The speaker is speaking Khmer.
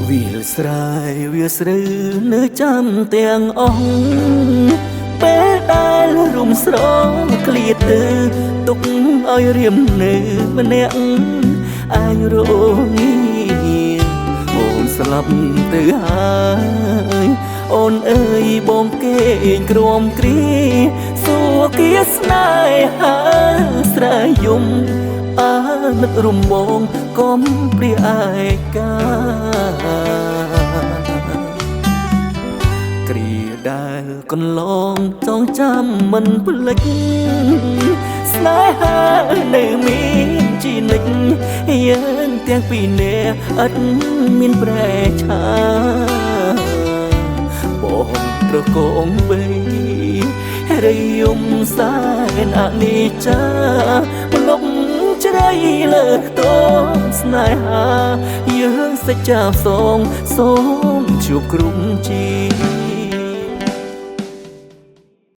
វាលស្រែវាស្រូវនៅចាំទាំងអស់ពេលដែលរុំស្រងក្លៀតទៅទុកឲ្យរៀមនៅម្នាក់អាយរងាអូនស្លាប់ទៅហើយអូនអើយបងគេងក្រំគ្រីសួរគៀស្នេហាស្រែយំអានឹករំបងកុំព្រាឯកាគ្រាដែលកន្លងចងចាំមិនភ្លេចស្នេហានៅមានជីនិចយើងទាំងពីរនាក់ឥតមានប្រែឆាបងត្រកងបីរីយំសែនអនិច្ចាម្លប់ជ្រៃលើតងស្នេហាយើងសេចក្ដីសងសូមជួបក្រុមជី